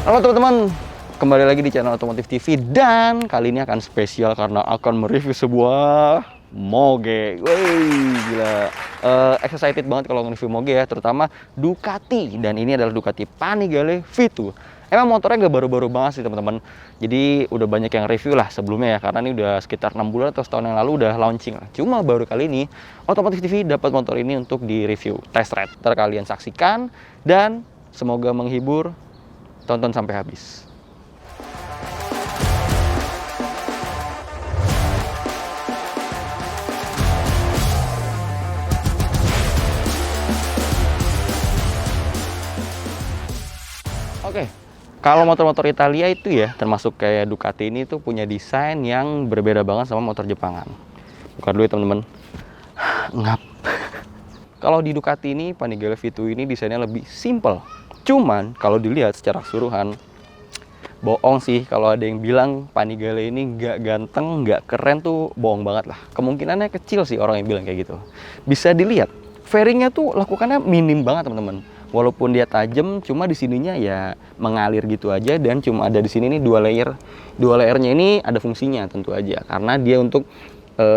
Halo teman-teman, kembali lagi di channel Otomotif TV dan kali ini akan spesial karena akan mereview sebuah moge. Wih, gila. Excited banget kalau nge-review moge ya, terutama Ducati, dan ini adalah Ducati Panigale V2. Emang motornya nggak baru-baru banget sih teman-teman. Jadi udah banyak yang review lah sebelumnya ya, karena ini udah sekitar 6 bulan atau setahun yang lalu udah launching lah. Cuma baru kali ini Otomotif TV dapat motor ini untuk di review test ride. Ntar kalian saksikan dan semoga menghibur. Tonton sampai habis. Oke, kalau motor-motor Italia itu ya, termasuk kayak Ducati ini tuh punya desain yang berbeda banget sama motor Jepangan. Buka dulu ya teman-teman. Ngap. Kalau di Ducati ini, Panigale V2 ini desainnya lebih simple. Cuman kalau dilihat secara keseluruhan, bohong sih kalau ada yang bilang Panigale ini nggak ganteng, nggak keren tuh bohong banget lah. Kemungkinannya kecil sih orang yang bilang kayak gitu. Bisa dilihat, fairingnya tuh lakukannya minim banget teman-teman. Walaupun dia tajam, cuma di sininya ya mengalir gitu aja, dan cuma ada di sini nih dua layer. Dua layernya ini ada fungsinya tentu aja, karena dia untuk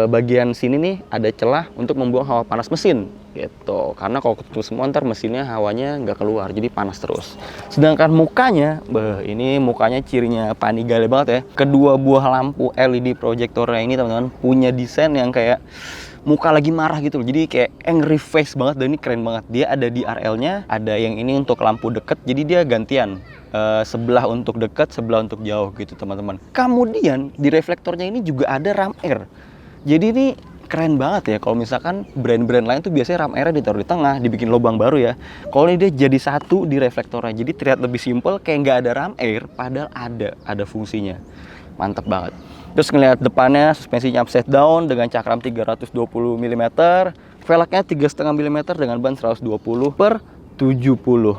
bagian sini nih ada celah untuk membuang hawa panas mesin gitu, karena kalau ketutup semua ntar mesinnya hawanya nggak keluar, jadi panas terus. Sedangkan mukanya, ini mukanya cirinya Panigale banget ya. Kedua buah lampu LED proyektornya ini teman-teman punya desain yang kayak muka lagi marah gitu loh. Jadi kayak angry face banget, dan ini keren banget. Dia ada di RL-nya, ada yang ini untuk lampu deket, jadi dia gantian. Sebelah untuk dekat, sebelah untuk jauh gitu teman-teman. Kemudian di reflektornya ini juga ada ram air. Jadi ini keren banget ya. Kalau misalkan brand-brand lain tuh biasanya ram airnya ditaruh di tengah, dibikin lubang baru ya. Kalau ini dia jadi satu di reflektornya, jadi terlihat lebih simple, kayak nggak ada ram air, padahal ada fungsinya. Mantap banget. Terus ngelihat depannya, suspensinya upside down dengan cakram 320 mm, velgnya 3,5 mm dengan ban 120/70.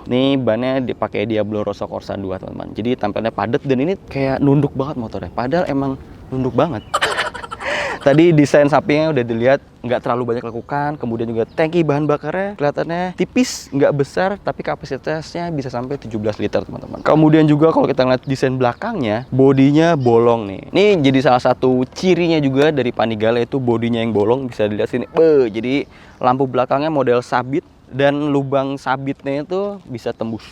Nih bannya dipakai Diablo Rosso Corsa 2 teman-teman. Jadi tampilnya padat dan ini kayak nunduk banget motornya. Padahal emang nunduk banget. Tadi desain sampingnya udah dilihat, nggak terlalu banyak lekukan. Kemudian juga tangki bahan bakarnya kelihatannya tipis, nggak besar, tapi kapasitasnya bisa sampai 17 liter teman-teman. Kemudian juga kalau kita ngeliat desain belakangnya, bodinya bolong nih. Ini jadi salah satu cirinya juga dari Panigale, itu bodinya yang bolong. Bisa dilihat sini. Jadi lampu belakangnya model sabit, dan lubang sabitnya itu bisa tembus.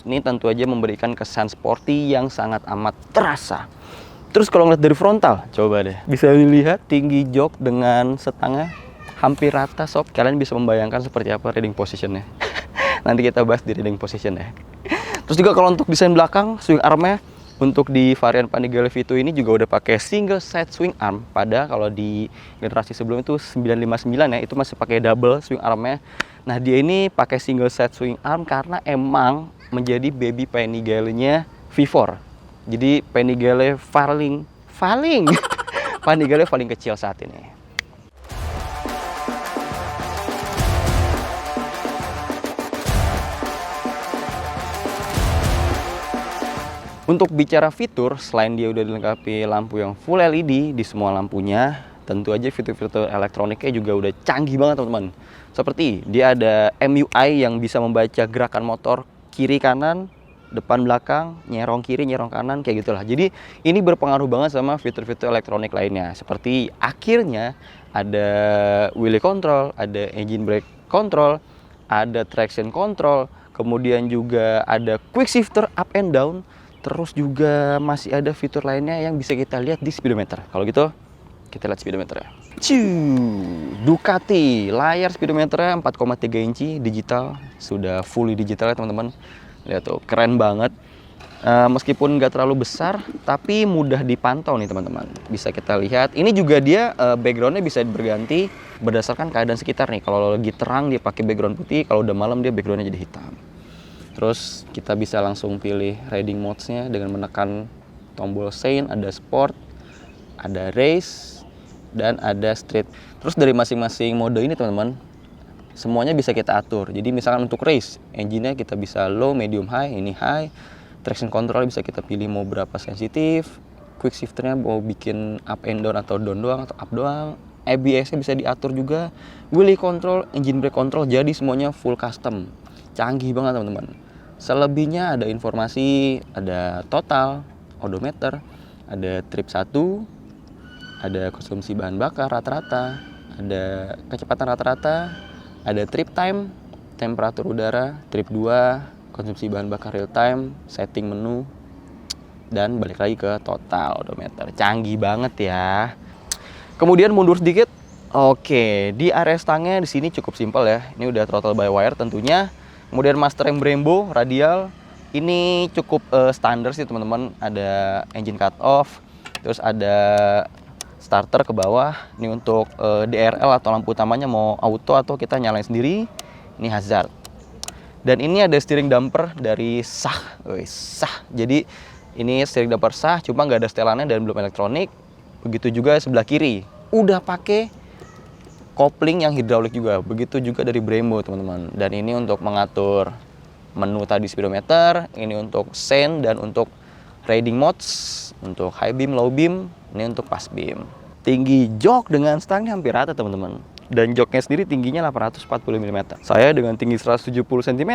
Ini tentu aja memberikan kesan sporty yang sangat amat terasa. Terus kalau ngeliat dari frontal, coba deh, bisa dilihat tinggi jok dengan setangnya hampir rata sob. Kalian bisa membayangkan seperti apa riding positionnya. Nanti kita bahas di riding position ya. Terus juga kalau untuk desain belakang, swing armnya untuk di varian Panigale V2 ini juga udah pakai single side swing arm. Pada kalau di generasi sebelum itu 959 ya, itu masih pakai double swing armnya. Nah dia ini pakai single side swing arm karena emang menjadi baby Panigale-nya V4. Jadi Panigale paling Panigale paling kecil saat ini. Untuk bicara fitur, selain dia udah dilengkapi lampu yang full LED di semua lampunya, tentu aja fitur-fitur elektroniknya juga udah canggih banget teman-teman. Seperti dia ada MUI yang bisa membaca gerakan motor kiri kanan, depan belakang, nyerong kiri, nyerong kanan, kayak gitulah. Jadi ini berpengaruh banget sama fitur-fitur elektronik lainnya. Seperti akhirnya ada wheelie control, ada engine brake control, ada traction control, kemudian juga ada quick shifter up and down. Terus juga masih ada fitur lainnya yang bisa kita lihat di speedometer. Kalau gitu kita lihat speedometernya. Ducati, layar speedometernya 4,3 inci digital, sudah fully digital ya teman-teman. Lihat tuh, keren banget. Meskipun nggak terlalu besar, tapi mudah dipantau nih teman-teman. Bisa kita lihat. Ini juga dia backgroundnya bisa berganti berdasarkan keadaan sekitar nih. Kalau lagi terang dia pakai background putih, kalau udah malam dia backgroundnya jadi hitam. Terus kita bisa langsung pilih riding modes-nya dengan menekan tombol Saint, ada sport, ada race, dan ada street. Terus dari masing-masing mode ini teman-teman, semuanya bisa kita atur. Jadi misalkan untuk race, engine-nya kita bisa low, medium, high. Ini high. Traction control bisa kita pilih mau berapa sensitif. Quick shifter-nya mau bikin up and down atau down doang atau up doang. ABS-nya bisa diatur juga. Wheelie control, engine brake control, jadi semuanya full custom. Canggih banget teman-teman. Selebihnya ada informasi, ada total, odometer, ada trip 1, ada konsumsi bahan bakar rata-rata, ada kecepatan rata-rata, ada trip time, temperatur udara, trip 2, konsumsi bahan bakar real time, setting menu, dan balik lagi ke total odometer. Canggih banget ya. Kemudian mundur sedikit. Oke, di area stangnya di sini cukup simpel ya. Ini udah throttle by wire tentunya. Kemudian master rem Brembo radial. Ini cukup standar sih teman-teman. Ada engine cut off, terus ada starter ke bawah. Ini untuk DRL atau lampu utamanya mau auto atau kita nyalain sendiri. Ini hazard. Dan ini ada steering damper dari sah. Sah. Jadi ini steering damper sah, cuma nggak ada setelannya dan belum elektronik. Begitu juga sebelah kiri. Udah pakai kopling yang hidraulik juga. Begitu juga dari Brembo teman-teman. Dan ini untuk mengatur menu tadi speedometer. Ini untuk sen dan untuk riding modes. Untuk high beam, low beam. Ini untuk pass beam. Tinggi jok dengan stangnya hampir rata teman-teman. Dan joknya sendiri tingginya 840 mm. Saya dengan tinggi 170 cm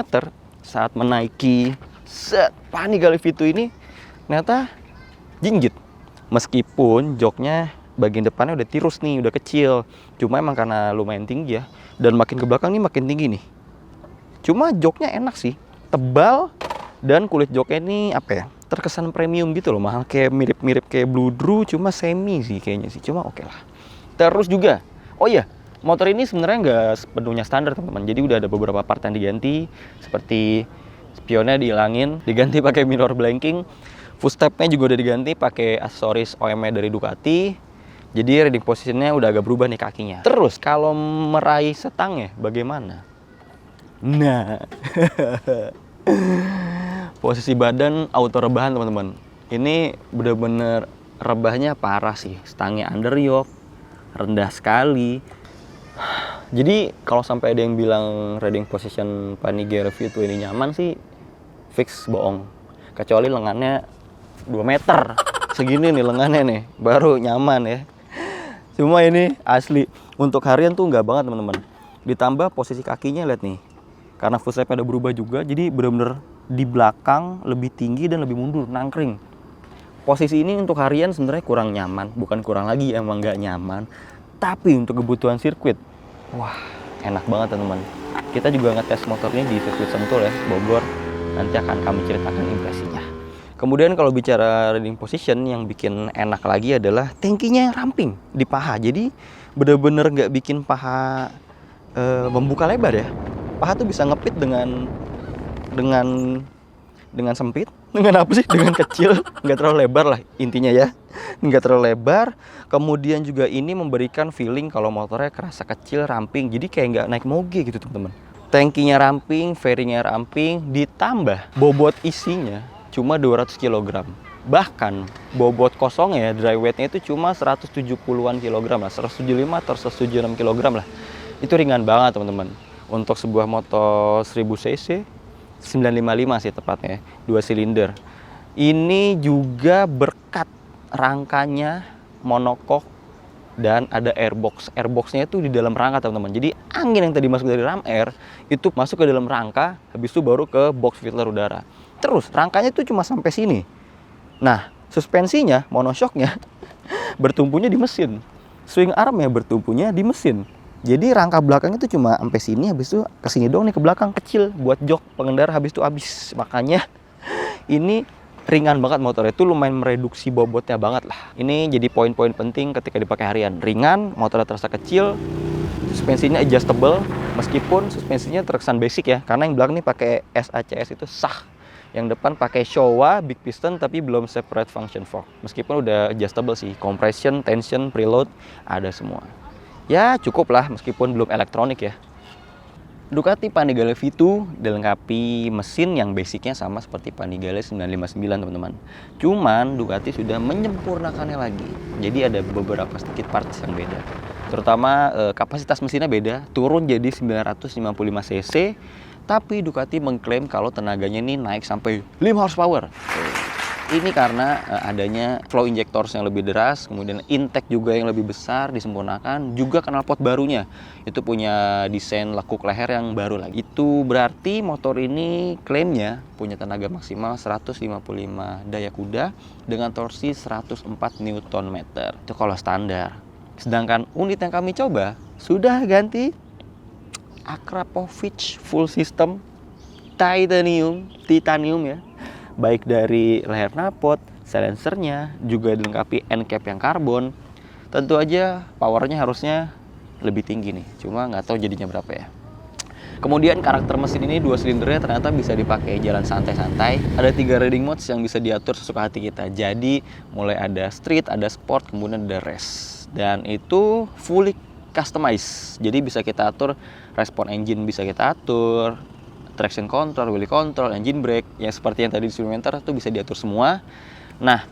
saat menaiki Panigale V2 ini ternyata jinjit. Meskipun joknya bagian depannya udah tirus nih, udah kecil. Cuma emang karena lumayan tinggi ya. Dan makin ke belakang nih makin tinggi nih. Cuma joknya enak sih, tebal dan kulit joknya ini apa ya? Terkesan premium gitu loh, mahal kayak mirip-mirip kayak Blue Drew, cuma semi sih kayaknya sih. Cuma oke lah. Terus juga, oh iya, motor ini sebenarnya nggak sepenuhnya standar teman-teman. Jadi udah ada beberapa part yang diganti, seperti spionnya dihilangin, diganti pakai mirror blanking. Footstepnya juga udah diganti pakai aksesoris OEM dari Ducati. Jadi riding positionnya udah agak berubah nih kakinya. Terus kalau meraih setangnya bagaimana? Nah, posisi badan auto rebahan teman-teman. Ini bener-bener rebahnya parah sih. Stangnya under yoke, rendah sekali. Jadi kalau sampai ada yang bilang riding position Panigale V2 ini nyaman sih, fix bohong. Kecuali lengannya 2 meter. Segini nih lengannya nih, baru nyaman ya. Cuma ini asli untuk harian tuh nggak banget teman-teman. Ditambah posisi kakinya lihat nih, karena footstepnya udah berubah juga, jadi bener-bener di belakang lebih tinggi dan lebih mundur, nangkring. Posisi ini untuk harian sebenarnya kurang nyaman, bukan kurang lagi, emang nggak nyaman. Tapi untuk kebutuhan sirkuit, wah enak banget teman-teman. Kita juga ngetes motornya di sirkuit Sentul ya, Bogor. Nanti akan kami ceritakan impresinya. Kemudian kalau bicara riding position, yang bikin enak lagi adalah tangkinya yang ramping di paha. Jadi bener-bener nggak bikin paha membuka lebar ya. Paha tuh bisa ngepit dengan sempit, dengan apa sih? Dengan kecil, nggak terlalu lebar lah intinya ya, nggak terlalu lebar. Kemudian juga ini memberikan feeling kalau motornya kerasa kecil, ramping, jadi kayak nggak naik moge gitu teman-teman. Tangkinya ramping, fairingnya ramping, ditambah bobot isinya cuma 200 kg. Bahkan bobot kosongnya, dry weightnya itu cuma 170-an kilogram lah, 175 atau 176 kg lah. Itu ringan banget teman-teman. Untuk sebuah motor 1000 cc 955 sih tepatnya, 2 silinder. Ini juga berkat rangkanya monocoque dan ada airbox. Airboxnya itu di dalam rangka teman-teman. Jadi angin yang tadi masuk dari ram air itu masuk ke dalam rangka, habis itu baru ke box filter udara. Terus rangkanya itu cuma sampai sini. Nah, suspensinya, monoshocknya bertumpunya di mesin. Swing armnya bertumpunya di mesin. Jadi rangka belakang itu cuma sampai sini, habis itu ke sini doang nih, ke belakang kecil buat jok pengendara, habis itu habis. Makanya ini ringan banget motornya, itu lumayan mereduksi bobotnya banget lah. Ini jadi poin-poin penting ketika dipakai harian. Ringan, motornya terasa kecil, suspensinya adjustable, meskipun suspensinya terkesan basic ya, karena yang belakang nih pakai SACS itu sah. Yang depan pakai Showa big piston tapi belum separate function fork. Meskipun udah adjustable sih, compression, tension, preload ada semua. Ya cukup lah meskipun belum elektronik ya. Ducati Panigale V2 dilengkapi mesin yang basicnya sama seperti Panigale 959 teman-teman. Cuman Ducati sudah menyempurnakannya lagi. Jadi ada beberapa sedikit parts yang beda. Terutama kapasitas mesinnya beda, turun jadi 955 cc. Tapi Ducati mengklaim kalau tenaganya ini naik sampai 5 horsepower. Ini karena adanya flow injectors yang lebih deras, kemudian intake juga yang lebih besar disempurnakan, juga knalpot barunya itu punya desain lekuk leher yang baru lagi. Itu berarti motor ini klaimnya punya tenaga maksimal 155 daya kuda dengan torsi 104 Nm. Itu kalau standar. Sedangkan unit yang kami coba sudah ganti Akrapovic full system titanium ya. Baik dari leher knalpot, silencernya, juga dilengkapi end cap yang karbon. Tentu aja powernya harusnya lebih tinggi nih, cuma nggak tahu jadinya berapa ya. Kemudian karakter mesin ini 2 silindernya ternyata bisa dipakai jalan santai-santai. Ada 3 riding modes yang bisa diatur sesuka hati kita. Jadi mulai ada street, ada sport, kemudian ada race. Dan itu fully customized. Jadi bisa kita atur respon engine, bisa kita atur traction control, wheelie control, engine brake, yang seperti yang tadi di simulator itu bisa diatur semua. Nah,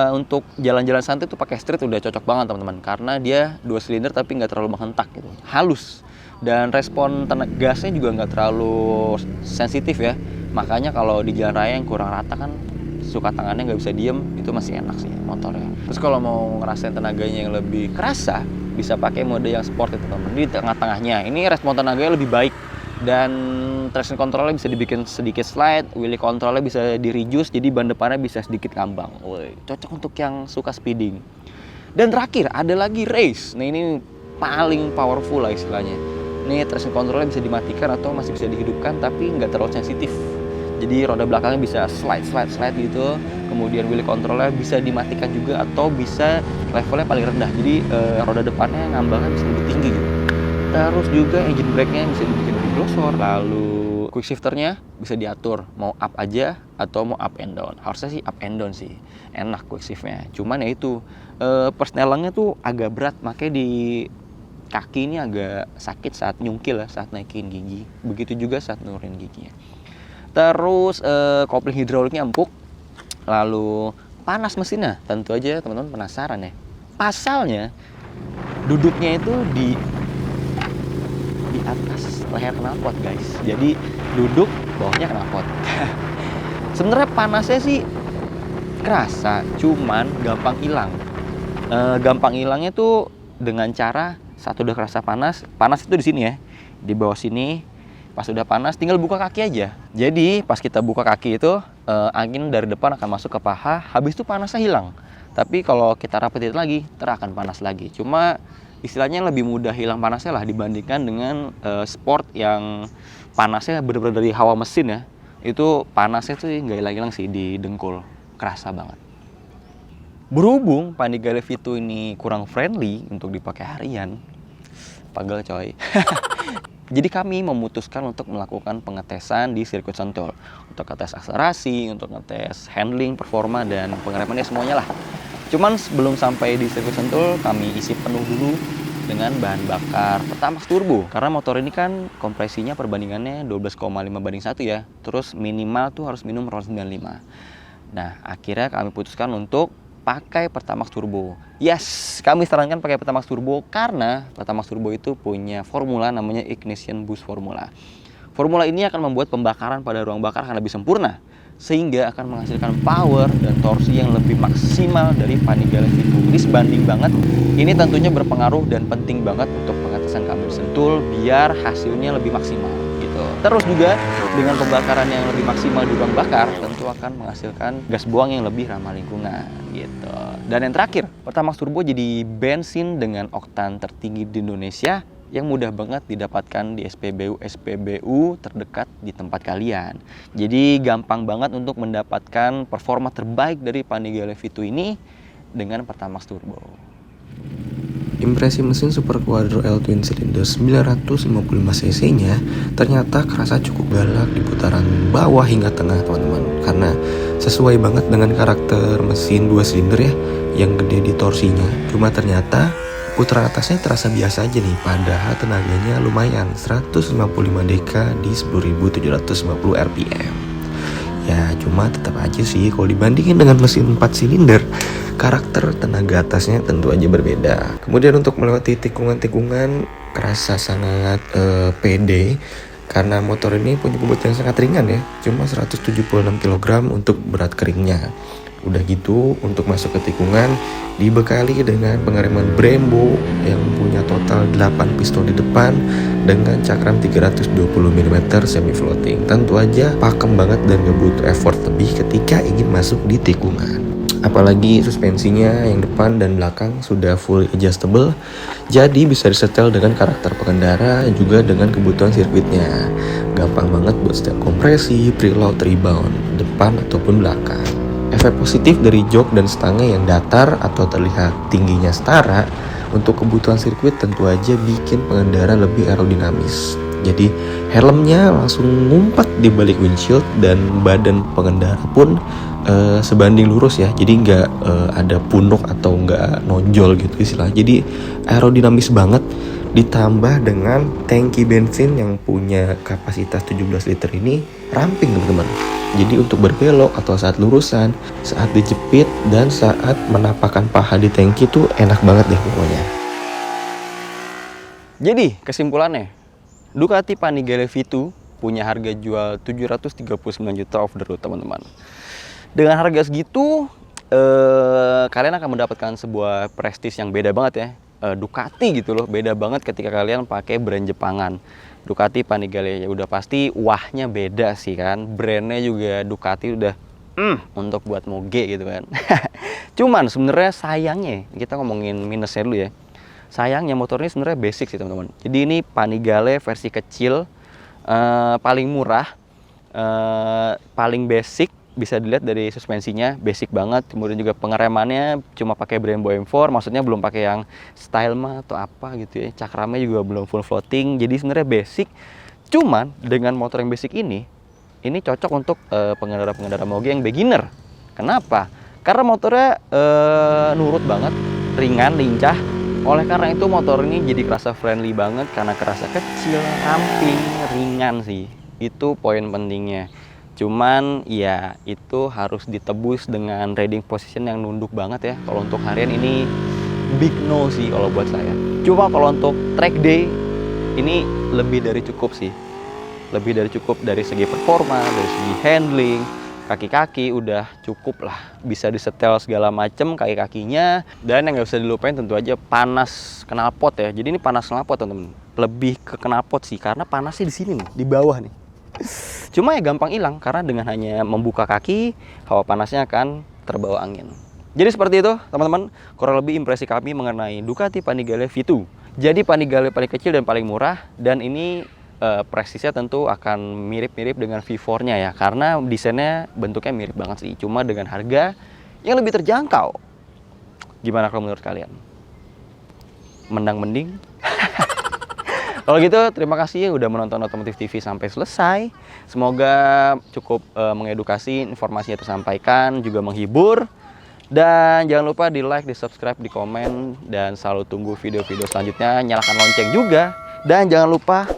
untuk jalan-jalan santai tuh pakai street udah cocok banget teman-teman, karena dia 2 silinder tapi nggak terlalu menghentak gitu, halus, dan respon gasnya juga nggak terlalu sensitif ya. Makanya kalau di jalan raya yang kurang rata kan suka tangannya nggak bisa diem, itu masih enak sih motornya. Terus kalau mau ngerasain tenaganya yang lebih kerasa, bisa pakai mode yang sport itu teman-teman. Di tengah-tengahnya ini respon tenaganya lebih baik. Dan traction controlnya bisa dibikin sedikit slide, wheelie controlnya bisa di-reduce, jadi ban depannya bisa sedikit ngambang. Woi, cocok untuk yang suka speeding. Dan terakhir, ada lagi race. Nah ini paling powerful lah istilahnya. Ini traction controlnya bisa dimatikan atau masih bisa dihidupkan, tapi nggak terlalu sensitif. Jadi roda belakangnya bisa slide gitu. Kemudian wheelie controlnya bisa dimatikan juga atau bisa levelnya paling rendah. Jadi roda depannya ngambangnya bisa lebih tinggi gitu. Terus juga engine brake-nya bisa dibikin lebih glosor. Lalu quick shifternya bisa diatur mau up aja atau mau up and down. Harusnya sih up and down sih, enak quick shiftnya. Cuman ya itu persnelangnya tuh agak berat, makanya di kaki ini agak sakit saat nyungkil ya, saat naikin gigi. Begitu juga saat nurunin giginya. Terus kopling hidroliknya empuk. Lalu panas mesinnya, tentu aja teman-teman penasaran ya. Pasalnya duduknya itu di atas leher knalpot guys, jadi duduk bawahnya knalpot. Sebenarnya panasnya sih kerasa, cuman gampang hilang. Gampang hilangnya tuh dengan cara satu udah kerasa panas itu di sini ya, di bawah sini. Pas udah panas tinggal buka kaki aja. Jadi pas kita buka kaki itu angin dari depan akan masuk ke paha, habis itu panasnya hilang. Tapi kalau kita rapetin lagi, akan panas lagi. Cuma istilahnya lebih mudah hilang panasnya lah dibandingkan dengan sport yang panasnya bener-bener dari hawa mesin ya. Itu panasnya tuh nggak hilang-hilang sih di dengkul, kerasa banget. Berhubung Panigale V2 ini kurang friendly untuk dipakai harian, pagel coy. Jadi kami memutuskan untuk melakukan pengetesan di sirkuit Sentul. Untuk ngetes akselerasi, untuk ngetes handling, performa, dan pengeremannya semuanya lah. Cuman sebelum sampai di sirkuit Sentul, kami isi penuh dulu dengan bahan bakar Pertamax Turbo. Karena motor ini kan kompresinya perbandingannya 12,5:1 ya. Terus minimal tuh harus minum RON 95. Nah, akhirnya kami putuskan untuk pakai Pertamax Turbo. Yes, kami sarankan pakai Pertamax Turbo karena Pertamax Turbo itu punya formula namanya Ignition Boost Formula. Formula ini akan membuat pembakaran pada ruang bakar akan lebih sempurna, sehingga akan menghasilkan power dan torsi yang lebih maksimal dari Panigale V2. Ini sebanding banget. Ini tentunya berpengaruh dan penting banget untuk pengetesan kami di Sentul biar hasilnya lebih maksimal gitu. Terus juga dengan pembakaran yang lebih maksimal di ruang bakar tentu akan menghasilkan gas buang yang lebih ramah lingkungan gitu. Dan yang terakhir, Pertamax Turbo jadi bensin dengan oktan tertinggi di Indonesia yang mudah banget didapatkan di SPBU terdekat di tempat kalian. Jadi gampang banget untuk mendapatkan performa terbaik dari Panigale V2 ini dengan Pertamax Turbo. Impresi mesin Super Quattro L Twin Cylinder 955 cc-nya ternyata kerasa cukup galak di putaran bawah hingga tengah teman-teman. Karena sesuai banget dengan karakter mesin 2 silinder ya, yang gede di torsinya. Cuma ternyata putaran atasnya terasa biasa aja nih, padahal tenaganya lumayan 155 dk di 10.750 rpm. Ya cuma tetap aja sih kalau dibandingin dengan mesin 4 silinder, karakter tenaga atasnya tentu aja berbeda. Kemudian untuk melewati tikungan-tikungan kerasa sangat pede karena motor ini punya bobot yang sangat ringan ya, cuma 176 kg untuk berat keringnya. Udah gitu, untuk masuk ke tikungan dibekali dengan pengereman Brembo yang punya total 8 pistol di depan dengan cakram 320 mm semi floating. Tentu aja pakem banget dan gak butuh effort lebih ketika ingin masuk di tikungan. Apalagi suspensinya yang depan dan belakang sudah fully adjustable, jadi bisa disetel dengan karakter pengendara juga dengan kebutuhan sirkuitnya. Gampang banget buat setel kompresi, preload, rebound, depan ataupun belakang. Efek positif dari jok dan stangnya yang datar atau terlihat tingginya setara untuk kebutuhan sirkuit tentu aja bikin pengendara lebih aerodinamis. Jadi helmnya langsung ngumpet di balik windshield dan badan pengendara pun sebanding lurus ya. Jadi nggak ada punuk atau nggak nonjol gitu istilahnya. Jadi aerodinamis banget, ditambah dengan tangki bensin yang punya kapasitas 17 liter ini ramping teman-teman. Jadi untuk berbelok atau saat lurusan, saat dijepit dan saat menapakkan paha di tangki tuh enak banget deh pokoknya. Jadi kesimpulannya, Ducati Panigale V2 punya harga jual 739 juta off the road teman-teman. Dengan harga segitu, kalian akan mendapatkan sebuah prestis yang beda banget ya. Ducati gitu loh, beda banget ketika kalian pakai brand Jepangan. Ducati Panigale ya udah pasti wahnya beda sih kan. Brandnya juga Ducati udah untuk buat moge gitu kan. Cuman sebenarnya sayangnya, kita ngomongin minusnya dulu ya. Sayangnya motor ini sebenarnya basic sih teman-teman. Jadi ini Panigale versi kecil, paling murah, paling basic. Bisa dilihat dari suspensinya basic banget, kemudian juga pengeremannya cuma pakai Brembo M4, maksudnya belum pakai yang Stylema atau apa gitu ya. Cakramnya juga belum full floating, jadi sebenarnya basic. Cuman dengan motor yang basic ini cocok untuk pengendara-pengendara moge yang beginner. Kenapa? Karena motornya nurut banget, ringan, lincah. Oleh karena itu motor ini jadi kerasa friendly banget karena kerasa kecil, ramping, ringan sih. Itu poin pentingnya. Cuman ya itu harus ditebus dengan riding position yang nunduk banget ya. Kalau untuk harian ini big no sih kalau buat saya. Cuma kalau untuk track day ini lebih dari cukup sih. Lebih dari cukup dari segi performa, dari segi handling, kaki-kaki udah cukup lah. Bisa disetel segala macem kaki-kakinya. Dan yang nggak usah dilupain tentu aja panas knalpot ya. Jadi ini panas knalpot teman-teman. Lebih ke knalpot sih karena panasnya di sini nih, di bawah nih. Cuma ya gampang hilang karena dengan hanya membuka kaki, hawa panasnya akan terbawa angin. Jadi seperti itu teman-teman, kurang lebih impresi kami mengenai Ducati Panigale V2. Jadi Panigale paling kecil dan paling murah, dan ini presisnya tentu akan mirip-mirip dengan V4-nya ya, karena desainnya bentuknya mirip banget sih, cuma dengan harga yang lebih terjangkau. Gimana kalau menurut kalian? Mendang-mending? Kalau gitu, terima kasih ya udah menonton Otomotif TV sampai selesai. Semoga cukup mengedukasi, informasinya tersampaikan, juga menghibur. Dan jangan lupa di like, di subscribe, di komen, dan selalu tunggu video-video selanjutnya. Nyalakan lonceng juga. Dan jangan lupa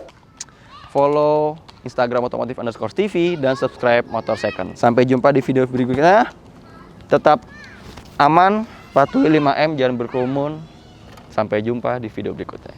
follow Instagram Otomotif_TV dan subscribe Motor Second. Sampai jumpa di video berikutnya. Tetap aman, patuhi 5M, jangan berkerumun. Sampai jumpa di video berikutnya.